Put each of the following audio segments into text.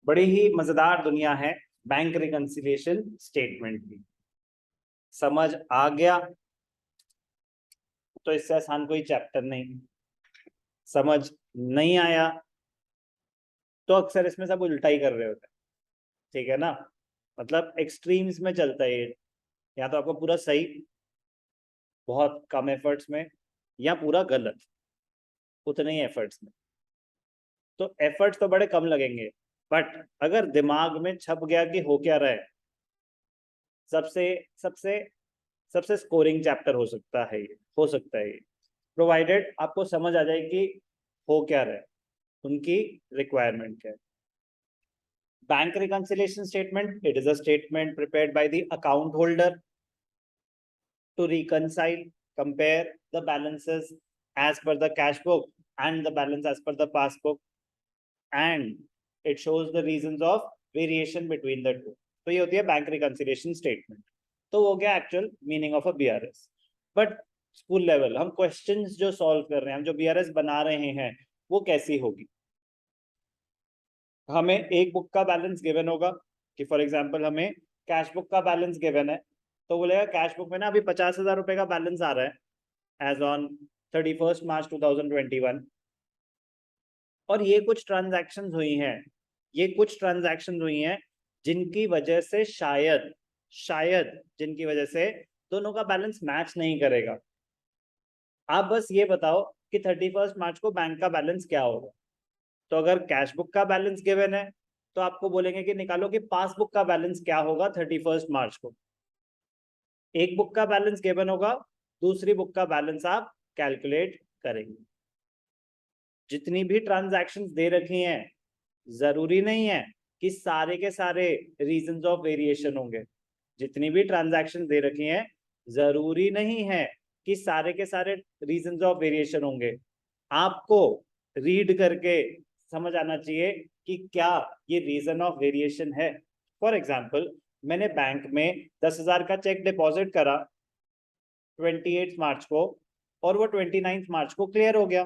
बड़ी ही मजेदार दुनिया है बैंक रिकंसिलिएशन स्टेटमेंट की। समझ आ गया तो इससे आसान कोई चैप्टर नहीं। समझ नहीं आया तो अक्सर इसमें सब उल्टा ही कर रहे होते हैं। ठीक है ना, मतलब एक्सट्रीम्स में चलता है ये। या तो आपको पूरा सही बहुत कम एफर्ट्स में, या पूरा गलत उतने ही एफर्ट्स में। तो एफर्ट्स तो बड़े कम लगेंगे, बट अगर दिमाग में छप गया कि हो क्या रहा है, सबसे सबसे सबसे स्कोरिंग चैप्टर हो सकता है ये, हो सकता है ये, प्रोवाइडेड आपको समझ आ जाए कि हो क्या रहा है, उनकी रिक्वायरमेंट क्या है। Bank reconciliation statement, it is a statement prepared by the account holder to reconcile, compare the balances as per the cash book and the balance as per the passbook, and it shows the reasons of variation between the two. तो ये होती है bank reconciliation statement. तो वो गया actual meaning of a BRS. But school level हम questions जो solve कर रहे हैं, हम जो बीआरएस बना रहे हैं, वो कैसी होगी। हमें एक बुक का बैलेंस गिवन होगा कि फॉर एग्जांपल हमें कैश बुक का बैलेंस गिवन है, तो बोलेगा कैश बुक में ना अभी 50,000 रुपए का बैलेंस आ रहा है एज ऑन 31 मार्च 2021। और ये कुछ ट्रांजैक्शंस हुई हैं, ये कुछ ट्रांजैक्शंस हुई हैं जिनकी वजह से शायद शायद जिनकी वजह से दोनों का बैलेंस मैच नहीं करेगा। आप बस ये बताओ कि 31 मार्च को बैंक का बैलेंस क्या होगा। तो अगर कैश बुक का बैलेंस गिवन है तो आपको बोलेंगे कि निकालो कि पासबुक का बैलेंस क्या होगा 31 मार्च को। एक बुक का बैलेंस गिवन होगा, दूसरी बुक का बैलेंस आप कैलकुलेट करेंगे। जितनी भी ट्रांजैक्शंस दे रखी हैं, जरूरी नहीं है कि सारे के सारे रीजंस ऑफ वेरिएशन होंगे। जितनी भी ट्रांजैक्शन दे रखी हैं, जरूरी नहीं है कि सारे के सारे रीजंस ऑफ वेरिएशन होंगे। आपको रीड करके समझ आना चाहिए कि क्या ये रीजन ऑफ वेरिएशन है। फॉर एग्जाम्पल, मैंने बैंक में 10,000 का चेक डिपॉजिट करा 28 मार्च को, और वो 29 मार्च को क्लियर हो गया।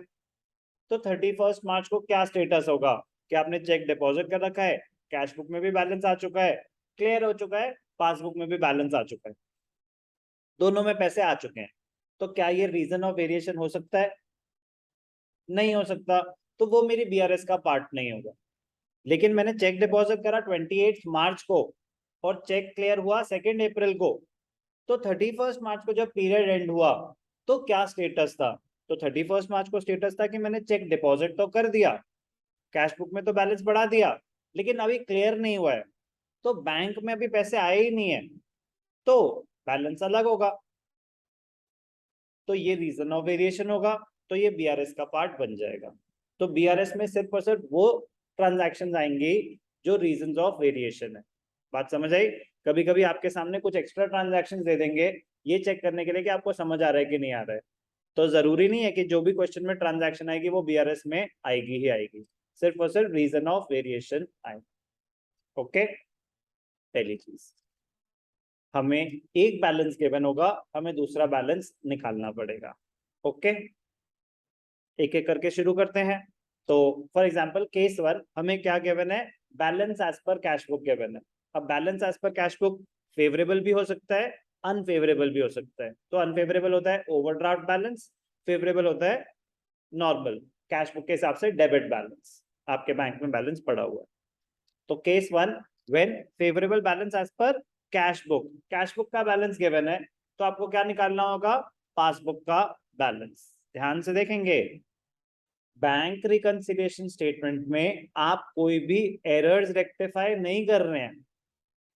तो 31 मार्च को क्या स्टेटस होगा कि आपने चेक डिपॉजिट कर रखा है, कैश बुक में भी बैलेंस आ चुका है, क्लियर हो चुका है, पासबुक में भी बैलेंस आ चुका है, दोनों में पैसे आ चुके हैं। तो क्या ये रीजन ऑफ वेरिएशन हो सकता है? नहीं हो सकता। तो वो मेरी बीआरएस का पार्ट नहीं होगा। लेकिन मैंने चेक डिपॉजिट करा 28 मार्च को और चेक क्लियर हुआ 2 अप्रैल को। तो 31 मार्च को जब पीरियड एंड हुआ तो क्या स्टेटस था? तो 31 मार्च को स्टेटस था कि मैंने चेक डिपॉजिट तो कर दिया, कैश बुक में तो बैलेंस बढ़ा दिया, लेकिन अभी क्लियर नहीं हुआ है, तो बैंक में अभी पैसे आए ही नहीं है, तो बैलेंस अलग होगा। तो ये रीजन ऑफ वेरिएशन होगा, तो ये बीआरएस का पार्ट बन जाएगा। तो बीआरएस में सिर्फ और सिर्फ वो ट्रांजैक्शंस आएंगी जो रीजंस ऑफ वेरिएशन है। बात समझ आई? कभी कभी आपके सामने कुछ एक्स्ट्रा ट्रांजैक्शंस दे देंगे ये चेक करने के लिए कि आपको समझ आ रहा है कि नहीं आ रहा है। तो जरूरी नहीं है कि जो भी क्वेश्चन में ट्रांजैक्शन आएगी वो बीआरएस में आएगी ही आएगी, सिर्फ और सिर्फ रीजन ऑफ वेरिएशन आएगी। ओके, पहली चीज, हमें एक बैलेंस गिवन होगा, हमें दूसरा बैलेंस निकालना पड़ेगा। ओके, एक एक करके शुरू करते हैं। तो फॉर एग्जांपल केस 1, हमें क्या गिवन है? Balance as per cash book given है। अब balance as per cash book favourable भी हो सकता है, अनफेवरेबल भी हो सकता है। तो अनफेवरेबल होता है ओवरड्राफ्ट बैलेंस, फेवरेबल होता है नॉर्मल कैश बुक के हिसाब से डेबिट बैलेंस, आपके बैंक में बैलेंस पड़ा हुआ है। तो case 1, when favourable balance as per cash book, cash book का बैलेंस गिवन है, तो आपको क्या निकालना होगा? पासबुक का बैलेंस। ध्यान से देखेंगे, बैंक रिकंसिलिएशन स्टेटमेंट में आप कोई भी एरर्स रेक्टिफाई नहीं कर रहे हैं,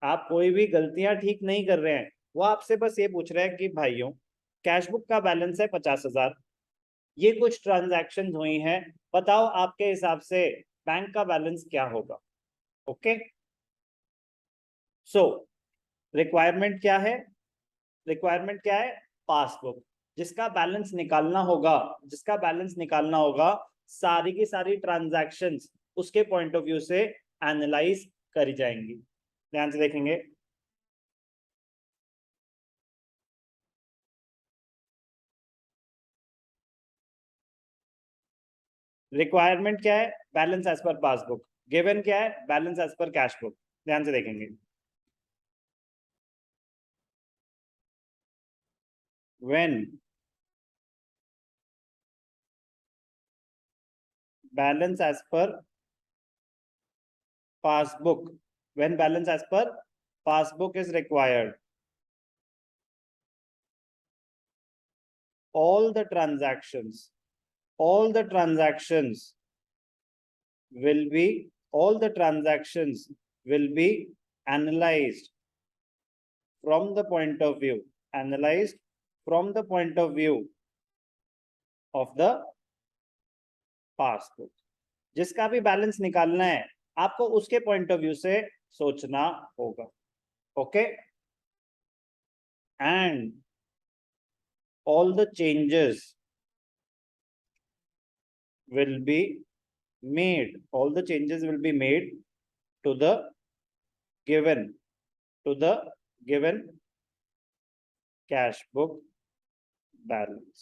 आप कोई भी गलतियां ठीक नहीं कर रहे हैं। वो आपसे बस ये पूछ रहे हैं कि भाइयों, कैश बुक का बैलेंस है 50,000, ये कुछ ट्रांजैक्शन हुई हैं, बताओ आपके हिसाब से बैंक का बैलेंस क्या होगा। ओके, सो रिक्वायरमेंट क्या है? रिक्वायरमेंट क्या है? पासबुक, जिसका बैलेंस निकालना होगा, जिसका बैलेंस निकालना होगा, सारी की सारी ट्रांजैक्शंस उसके पॉइंट ऑफ व्यू से एनालाइज करी जाएंगी। ध्यान से देखेंगे, रिक्वायरमेंट क्या है? Balance as per passbook. Given क्या है? Balance as per cash book. ध्यान से देखेंगे, when balance as per passbook, when balance as per passbook is required, all the transactions will be analyzed from the point of view of the passbook। जिसका भी balance निकालना है आपको उसके point of view से सोचना होगा। Okay, and all the changes will be made to the given cash book balance।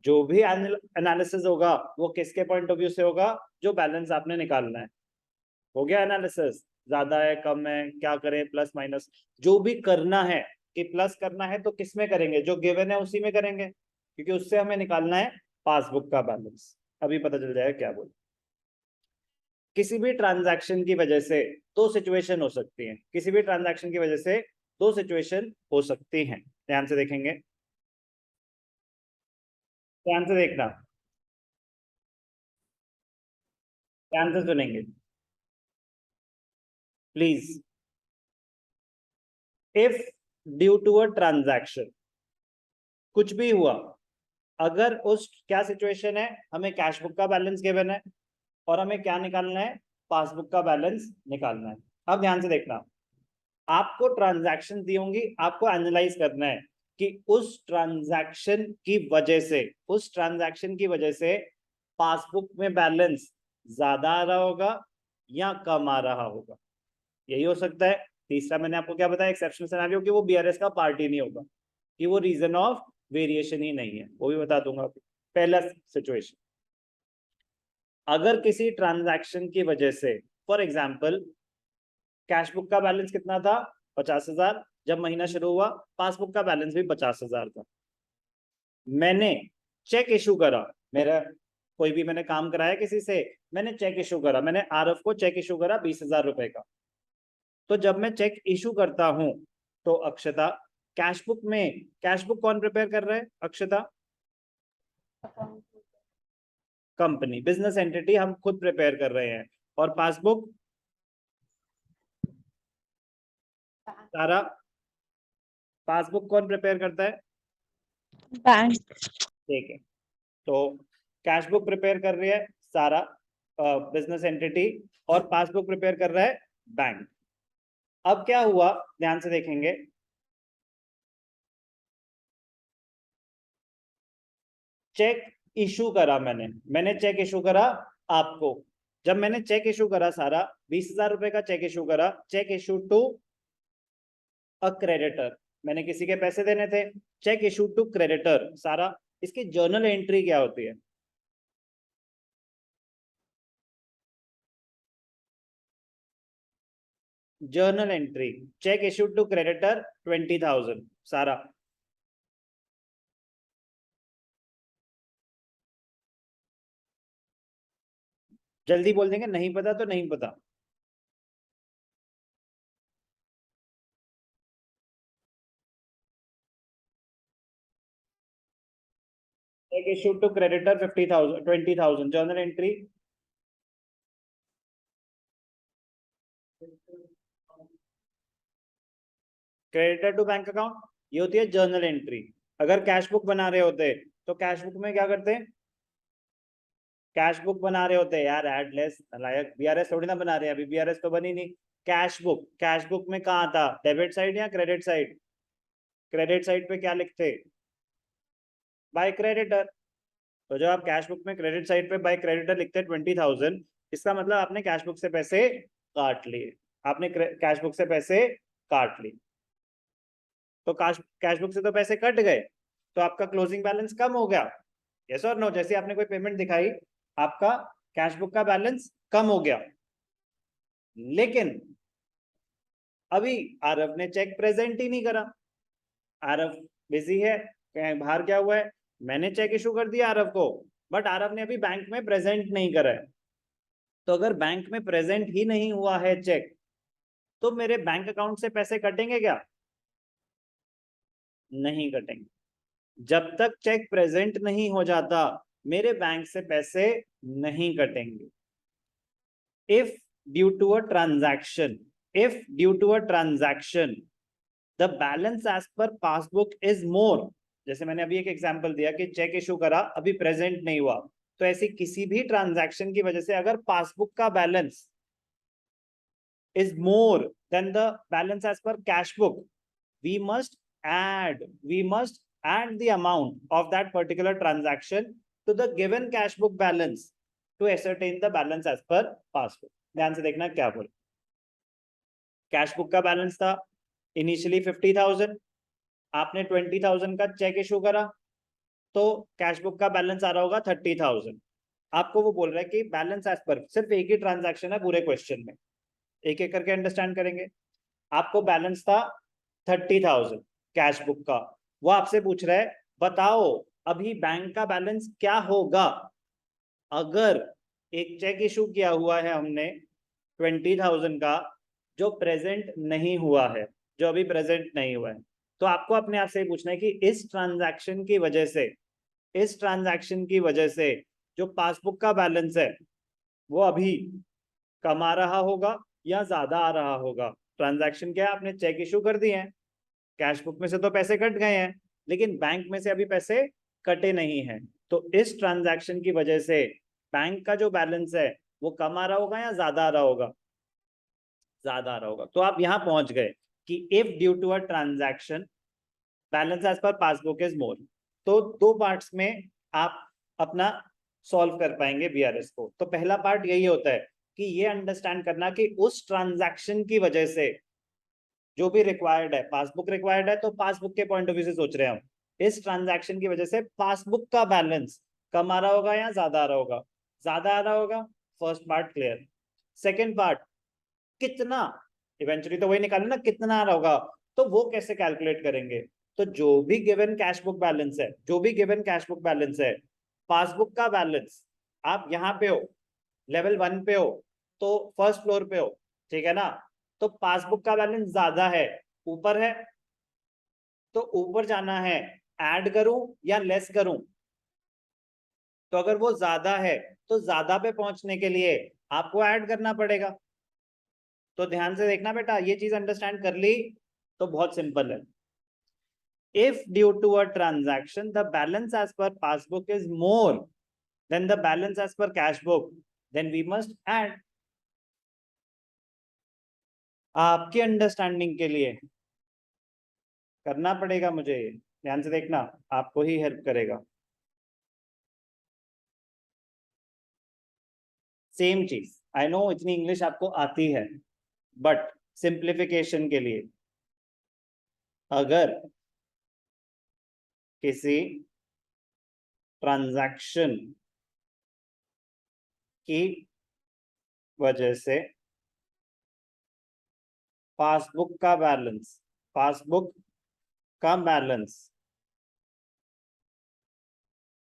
जो भी एनालिसिस होगा वो किसके पॉइंट ऑफ व्यू से होगा? जो बैलेंस आपने निकालना है। हो गया एनालिसिस, ज्यादा है कम है क्या करें, प्लस माइनस जो भी करना है कि प्लस करना है तो किसमें करेंगे? जो गिवन है उसी में करेंगे, क्योंकि उससे हमें निकालना है पासबुक का बैलेंस। अभी पता चल जाएगा क्या बोल। किसी भी ट्रांजैक्शन की वजह से दो सिचुएशन हो सकती हैं, किसी भी ट्रांजैक्शन की वजह से दो सिचुएशन हो सकती हैं। ध्यान से देखेंगे, ध्यान से देखना, ध्यान से सुनेंगे please. If due to a transaction कुछ भी हुआ, अगर उस क्या सिचुएशन है, हमें कैश बुक का बैलेंस गिवन है और हमें क्या निकालना है? पासबुक का बैलेंस निकालना है। अब ध्यान से देखना, आपको ट्रांजैक्शन दी होंगी, आपको एनालाइज करना है कि उस ट्रांजैक्शन की वजह से पासबुक में बैलेंस ज्यादा आ रहा होगा या कम आ रहा होगा। यही हो सकता है। तीसरा मैंने आपको क्या बताया? एक्सेप्शनल सिनेरियो, कि वो बीआरएस का पार्ट ही नहीं होगा, कि वो रीजन ऑफ वेरिएशन ही नहीं है, वो भी बता दूंगा। पहला सिचुएशन, अगर किसी ट्रांजैक्शन की वजह से, फॉर एग्जाम्पल कैश बुक का बैलेंस कितना था? 50,000। जब महीना शुरू हुआ पासबुक का बैलेंस भी 50,000 था। मैंने चेक इशू करा, मेरा कोई भी मैंने काम कराया किसी से, मैंने चेक इशू करा, मैंने आरएफ को चेक इशू करा 20,000 रुपए का। तो जब मैं चेक इशू करता हूं तो अक्षता, कैश बुक कौन प्रिपेयर कर रहा है? अक्षता, कंपनी, बिजनेस एंटिटी हम खुद प्रिपेयर कर रहे हैं। और पासबुक सारा, पासबुक कौन प्रिपेयर करता है? बैंक। ठीक है, तो कैश बुक प्रिपेयर कर रही है सारा, बिजनेस एंटिटी, और पासबुक प्रिपेयर कर रहा है बैंक। अब क्या हुआ? ध्यान से देखेंगे, चेक इशू करा मैंने चेक इशू करा आपको। जब मैंने चेक इशू करा सारा, 20,000 रुपए का चेक इशू करा, cheque issue to a creditor, मैंने किसी के पैसे देने थे, चेक इशू टू क्रेडिटर सारा। इसकी जर्नल एंट्री क्या होती है? Journal entry, cheque issue to creditor 20,000 सारा। जल्दी बोल देंगे, नहीं पता तो नहीं पता। Cheque issue to creditor 50,000 20,000, journal entry creditor to bank account, ये होती है जर्नल एंट्री। अगर कैश बुक बना रहे होते तो कैश बुक में क्या करते? कैश बुक बना रहे होते यार, एडलेस लायक, बीआरएस थोड़ी ना बना रहे हैं, अभी बीआरएस तो बनी नहीं। कैश बुक में कहाँ था? डेबिट साइड या क्रेडिट साइड? क्रेडिट साइड पे क्या लिखते? By creditor. तो जब आप कैश बुक में क्रेडिट साइड पे बाय क्रेडिटर लिखते 20,000, इसका मतलब आपने कैश बुक से पैसे काट लिए, आपने कैश बुक से पैसे काट लिए। तो कैश बुक से तो पैसे कट गए, तो आपका क्लोजिंग बैलेंस कम हो गया, यस और नो? जैसे आपने कोई पेमेंट दिखाई, आपका कैश बुक का बैलेंस कम हो गया, लेकिन अभी आरव ने चेक प्रेजेंट ही नहीं करा, आरव बिजी है, कहीं बाहर क्या हुआ है, मैंने चेक इशू कर दिया आरव को, बट आरव ने अभी बैंक में प्रेजेंट नहीं करा है। तो अगर बैंक में प्रेजेंट ही नहीं हुआ है चेक, तो मेरे बैंक अकाउंट से पैसे कटेंगे क्या? नहीं कटेंगे। जब तक चेक प्रेजेंट नहीं हो जाता, मेरे बैंक से पैसे नहीं कटेंगे। if due to a transaction the balance as per passbook is more, जैसे मैंने अभी एक एग्जांपल दिया कि चेक इशू करा, अभी प्रेजेंट नहीं हुआ, तो ऐसी किसी भी ट्रांजैक्शन की वजह से अगर पासबुक का balance is more than the balance as per cash book, we must add the amount of that particular transaction to the given cash book balance to ascertain the balance as per passbook. ध्यान से देखना क्या बोल, cash book का balance था initially 50,000, आपने 20,000 का cheque issue करा, तो कैश बुक का बैलेंस आ रहा होगा 30,000। आपको वो बोल रहा है कि बैलेंस एज पर, सिर्फ एक ही ट्रांजैक्शन है पूरे क्वेश्चन में, एक एक करके अंडरस्टैंड करेंगे। आपको बैलेंस था 30,000 कैश बुक का, वो आपसे पूछ रहा है बताओ अभी बैंक का बैलेंस क्या होगा अगर एक चेक इशू किया हुआ है हमने 20,000 का, जो प्रेजेंट नहीं हुआ है, जो अभी प्रेजेंट नहीं हुआ है। तो आपको अपने आप से पूछना है कि इस ट्रांजैक्शन की वजह से जो पासबुक का बैलेंस है वो अभी कम आ रहा होगा या ज्यादा आ रहा होगा। ट्रांजैक्शन क्या है, आपने चेक इशू कर दिए हैं, कैश बुक में से तो पैसे कट गए हैं, लेकिन बैंक में से अभी पैसे कटे नहीं हैं, तो इस ट्रांजैक्शन की वजह से बैंक का जो बैलेंस है वो कम आ रहा होगा या ज्यादा आ रहा होगा? ज्यादा आ रहा होगा। तो आप यहां पहुंच गए कि if due to a transaction balance as per passbook is more, तो दो पार्ट्स में आप अपना सॉल्व कर पाएंगे बीआरएस को। तो पहला पार्ट यही होता है कि ये अंडरस्टैंड करना कि उस ट्रांजैक्शन की वजह से जो भी रिक्वायर्ड है, पासबुक रिक्वायर्ड है तो पासबुक के पॉइंट ऑफ व्यू से सोच रहे हैं हम, इस ट्रांजैक्शन की वजह से पासबुक का बैलेंस कम आ रहा होगा या ज्यादा आ रहा होगा? ज्यादा आ रहा होगा। First part clear. Second part, कितना, इवेंचुअली तो वही निकालना ना कितना आ रहा होगा, तो वो कैसे कैलकुलेट करेंगे? तो जो भी गिवन कैश बुक बैलेंस है, पासबुक का बैलेंस, आप यहाँ पे हो, लेवल 1 पे हो, तो फर्स्ट फ्लोर पे हो, ठीक है ना, तो पासबुक का बैलेंस ज्यादा है, ऊपर है, तो ऊपर जाना है, ऐड करूं या लेस करूं? तो अगर वो ज्यादा है तो ज्यादा पे पहुंचने के लिए आपको ऐड करना पड़ेगा। तो ध्यान से देखना बेटा, ये चीज अंडरस्टैंड कर ली तो बहुत सिंपल है। If due to a transaction the balance as per passbook is more than the balance as per cash book, then we must add। आपकी अंडरस्टैंडिंग के लिए करना पड़ेगा मुझे, ध्यान से देखना, आपको ही हेल्प करेगा। सेम चीज, आई नो इतनी इंग्लिश आपको आती है, बट सिंप्लीफिकेशन के लिए, अगर किसी ट्रांजैक्शन की वजह से पासबुक का बैलेंस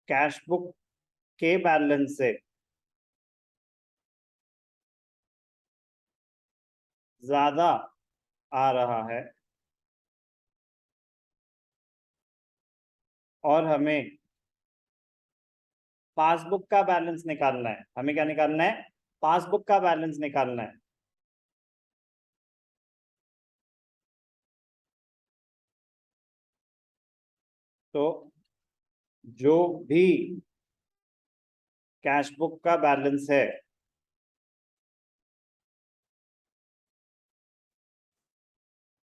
कैश बुक के बैलेंस से ज्यादा आ रहा है और हमें पासबुक का बैलेंस निकालना है, हमें क्या निकालना है? पासबुक का बैलेंस निकालना है। तो जो भी कैश बुक का बैलेंस है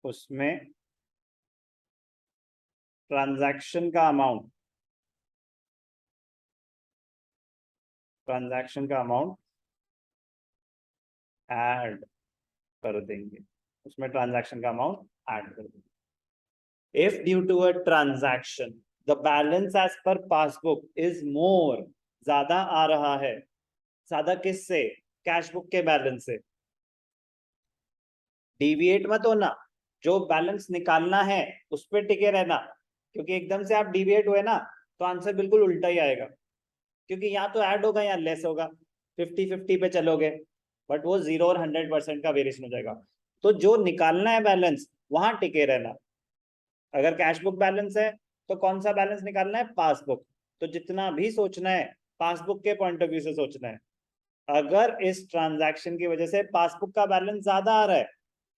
उसमें ट्रांजैक्शन का अमाउंट ऐड कर देंगे, उसमें ट्रांजैक्शन का अमाउंट ऐड कर देंगे। If due to a transaction the balance as per passbook is more, ज्यादा आ रहा है, ज्यादा किससे? कैश बुक के बैलेंस से। डिविएट मत होना, जो बैलेंस निकालना है उस पर टिके रहना, क्योंकि एकदम से आप डिविएट हुए ना तो आंसर बिल्कुल उल्टा ही आएगा, क्योंकि यहाँ तो ऐड होगा या लेस होगा, 50-50 पे चलोगे, बट वो 0 और 100% का वेरिएशन हो जाएगा। तो जो निकालना है बैलेंस वहां टिके रहना। अगर कैश बुक बैलेंस है तो कौन सा बैलेंस निकालना है? पासबुक। तो जितना भी सोचना है पासबुक के पॉइंट ऑफ व्यू से सोचना है। अगर इस ट्रांजैक्शन की वजह से पासबुक का बैलेंस ज्यादा आ रहा है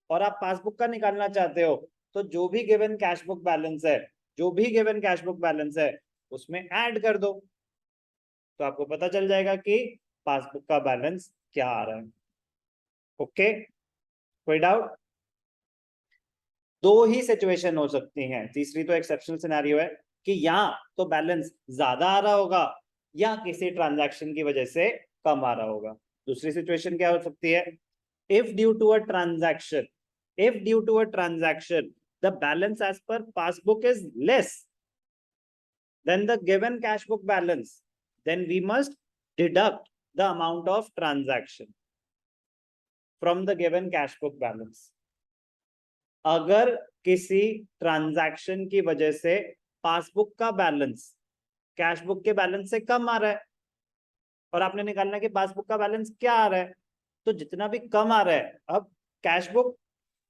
और आप पासबुक का निकालना चाहते हो, तो जो भी गिवन कैश बुक बैलेंस है, जो भी गिवन कैश बुक बैलेंस है उसमें ऐड कर दो, तो आपको पता चल जाएगा कि पासबुक का बैलेंस क्या आ रहा है। ओके, कोई डाउट? दो ही सिचुएशन हो सकती हैं, तीसरी तो एक्सेप्शनल सिनेरियो है कि या तो बैलेंस ज्यादा आ रहा होगा या किसी ट्रांजैक्शन की वजह से कम आ रहा होगा। दूसरी सिचुएशन क्या हो सकती है? if due to a transaction if due to a transaction the balance as per passbook is less than the given cash book balance, then we must deduct the amount of transaction from the given cash book balance. अगर किसी transaction की वजह से passbook का balance cash book के balance से कम आ रहा है और आपने निकालना है कि पासबुक का बैलेंस क्या आ रहा है, तो जितना भी कम आ रहा है, अब कैश बुक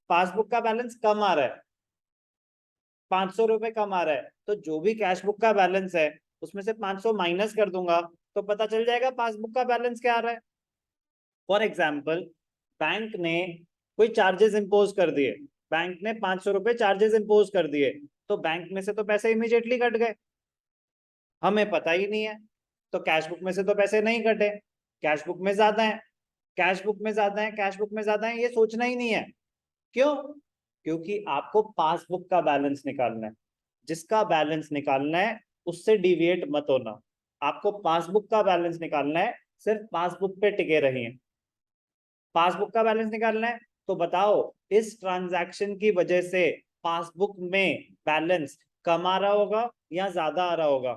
पासबुक का बैलेंस कम आ रहा है, 500 रुपए कम आ रहा है, तो जो भी कैश बुक का बैलेंस है उसमें से 500 माइनस कर दूंगा तो पता चल जाएगा पासबुक का बैलेंस क्या आ रहा है। फॉर एग्जाम्पल, बैंक ने कोई चार्जेस इंपोज कर दिए, बैंक ने 500 रुपए चार्जेस इंपोज कर दिए, तो बैंक में से तो पैसे इमीडिएटली कट गए, हमें पता ही नहीं है। तो कैश बुक में से तो पैसे नहीं कटे, कैश बुक में ज्यादा है, कैश बुक में ज्यादा है, कैश बुक में ज्यादा है, ये सोचना ही नहीं है। क्यों? क्योंकि आपको पासबुक का बैलेंस निकालना है, जिसका बैलेंस निकालना है उससे डिविएट मत होना। आपको पासबुक का बैलेंस निकालना है, सिर्फ पासबुक पे टिके रहिए। पासबुक का बैलेंस निकालना है तो बताओ इस ट्रांजैक्शन की वजह से पासबुक में बैलेंस कम आ रहा होगा या ज्यादा आ रहा होगा?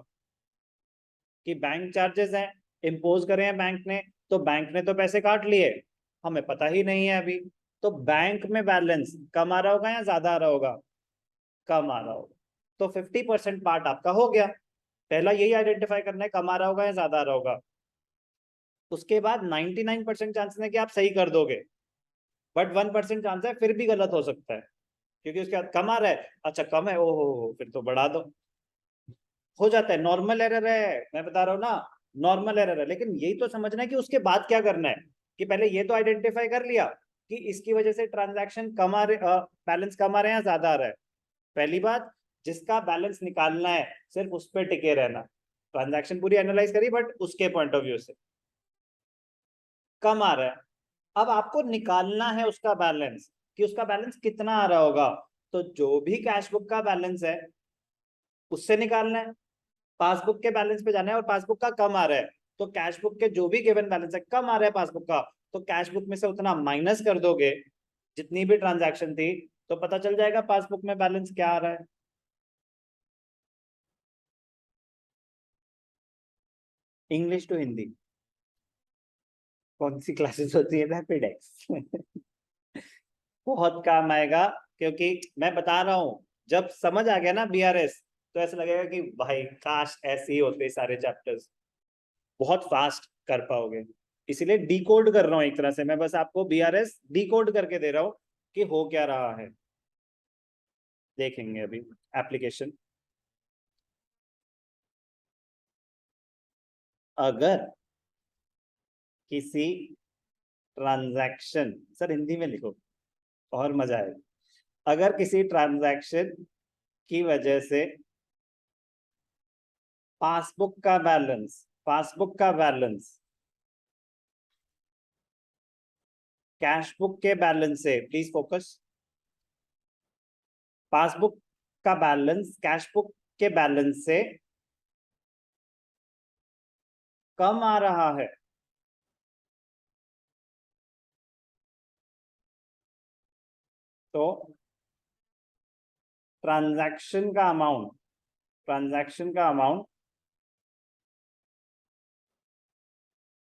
कि बैंक चार्जेस हैं, इम्पोज करे हैं बैंक ने, तो बैंक ने तो पैसे काट लिए, हमें पता ही नहीं है अभी, तो बैंक में बैलेंस कम आ रहा होगा या ज्यादा आ रहा होगा? कम आ रहा होगा। तो 50% पार्ट आपका हो गया। पहला यही आइडेंटिफाई करना है कम आ रहा होगा या ज्यादा आ रहा होगा। उसके बाद 99% चांसेस है कि आप सही कर दोगे, बट 1% चांस है फिर भी गलत हो सकता है, क्योंकि उसके बाद कम आ रहा है, अच्छा कम है, ओहो फिर तो बढ़ा दो। हो जाता है, नॉर्मल एरर है, मैं बता रहा हूँ ना, नॉर्मल एरर है। लेकिन यही तो समझना है कि उसके बाद क्या करना है, कि पहले ये तो आइडेंटिफाई कर लिया कि इसकी वजह से ट्रांजैक्शन कम आ रहे, बैलेंस कम आ रहे हैं या ज्यादा आ रहा है। पहली बात, जिसका बैलेंस निकालना है सिर्फ उस पर टिके रहना। ट्रांजैक्शन पूरी एनालाइज करी बट उसके पॉइंट ऑफ व्यू से कम आ रहा है। अब आपको निकालना है उसका बैलेंस, कि उसका बैलेंस कितना आ रहा होगा। तो जो भी कैश बुक का बैलेंस है उससे निकालना है, पासबुक के बैलेंस पे जाना है, और पासबुक का कम आ रहा है, तो कैश बुक के जो भी गिवन बैलेंस है कम आ रहा है पासबुक का, तो कैश बुक में से उतना माइनस कर दोगे जितनी भी ट्रांजैक्शन थी, तो पता चल जाएगा पासबुक में बैलेंस क्या आ रहा है। इंग्लिश टू हिंदी कौन सी क्लासेस होती है? रैपिड एक्स बहुत काम आएगा, क्योंकि मैं बता रहा हूं जब समझ आ गया ना बीआरएस, तो ऐसा लगेगा कि भाई काश ऐसे ही होते सारे चैप्टर्स, बहुत फास्ट कर पाओगे। इसीलिए डिकोड कर रहा हूं एक तरह से, मैं बस आपको बीआरएस डिकोड करके दे रहा हूं कि हो क्या रहा है। देखेंगे अभी एप्लीकेशन। अगर किसी ट्रांजैक्शन, सर हिंदी में लिखो और मजा आएगा। अगर किसी ट्रांजैक्शन की वजह से पासबुक का बैलेंस कैश बुक के बैलेंस से, प्लीज फोकस, पासबुक का बैलेंस कैश बुक के बैलेंस से कम आ रहा है, तो ट्रांजैक्शन का अमाउंट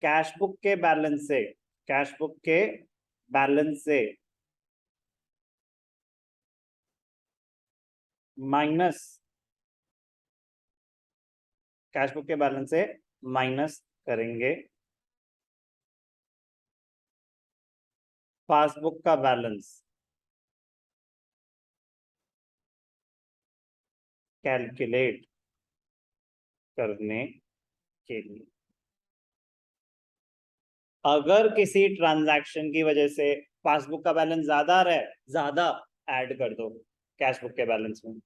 कैश बुक के बैलेंस से, कैश बुक के बैलेंस से माइनस, कैश बुक के बैलेंस से माइनस करेंगे पासबुक का बैलेंस कैलकुलेट करने के लिए। अगर किसी ट्रांजैक्शन की वजह से पासबुक का बैलेंस ज्यादा आ रहा है, ज्यादा ऐड कर दो कैश बुक के बैलेंस में।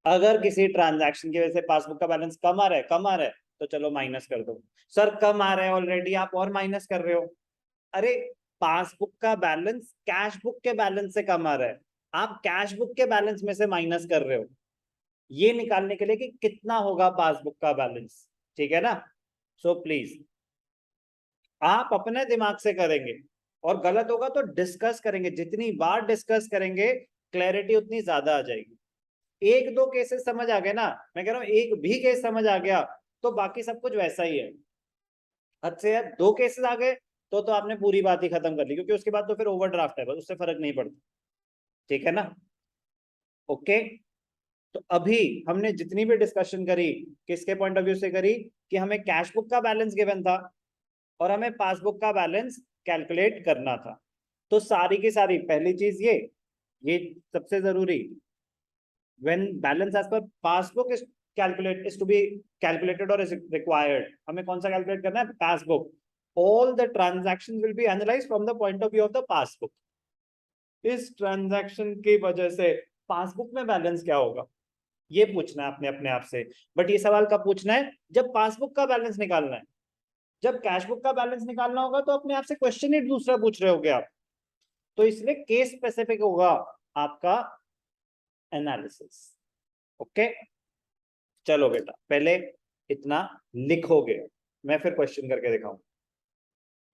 अगर किसी ट्रांजैक्शन की वजह से पासबुक का बैलेंस कम आ रहा है, कम आ रहा है, तो चलो माइनस कर दो। सर कम आ रहा है ऑलरेडी, आप और माइनस कर रहे हो। अरे पासबुक का बैलेंस कैश बुक के बैलेंस से कम आ रहा है, आप कैश बुक के बैलेंस में से माइनस कर रहे हो, ये निकालने के लिए कि कितना होगा पासबुक का बैलेंस। ठीक है ना? सो प्लीज आप अपने दिमाग से करेंगे, और गलत होगा तो डिस्कस करेंगे, जितनी बार डिस्कस करेंगे क्लैरिटी उतनी ज्यादा आ जाएगी। एक दो केसेस समझ आ गए ना, मैं कह रहा हूं एक भी केस समझ आ गया तो बाकी सब कुछ वैसा ही है। अच्छे है, दो केसेस आ गए तो आपने पूरी बात ही खत्म कर ली, क्योंकि उसके बाद तो फिर ओवरड्राफ्ट है, बस उससे फर्क नहीं पड़ता। ठीक है ना? ओके। तो अभी हमने जितनी भी डिस्कशन करी किसके पॉइंट ऑफ व्यू से करी, कि हमें कैश बुक का बैलेंस गिवन था और हमें पासबुक का बैलेंस कैलकुलेट करना था। तो सारी की सारी पहली चीज ये सबसे जरूरी, when balance as per passbook is to be calculated or is required, हमें कौन सा कैलकुलेट करना है? Passbook. all the transactions will be analyzed from the point of view of the passbook। इस ट्रांजैक्शन की वजह से पासबुक में बैलेंस क्या होगा, ये पूछना है आपने अपने आप से। बट ये सवाल कब पूछना है? जब पासबुक का बैलेंस निकालना है। जब कैश बुक का बैलेंस निकालना होगा तो अपने आप से क्वेश्चन ही दूसरा पूछ रहे होगे आप, तो इसलिए केस स्पेसिफिक होगा आपका एनालिसिस। ओके, चलो बेटा पहले इतना लिखोगे, मैं फिर क्वेश्चन करके दिखाऊं।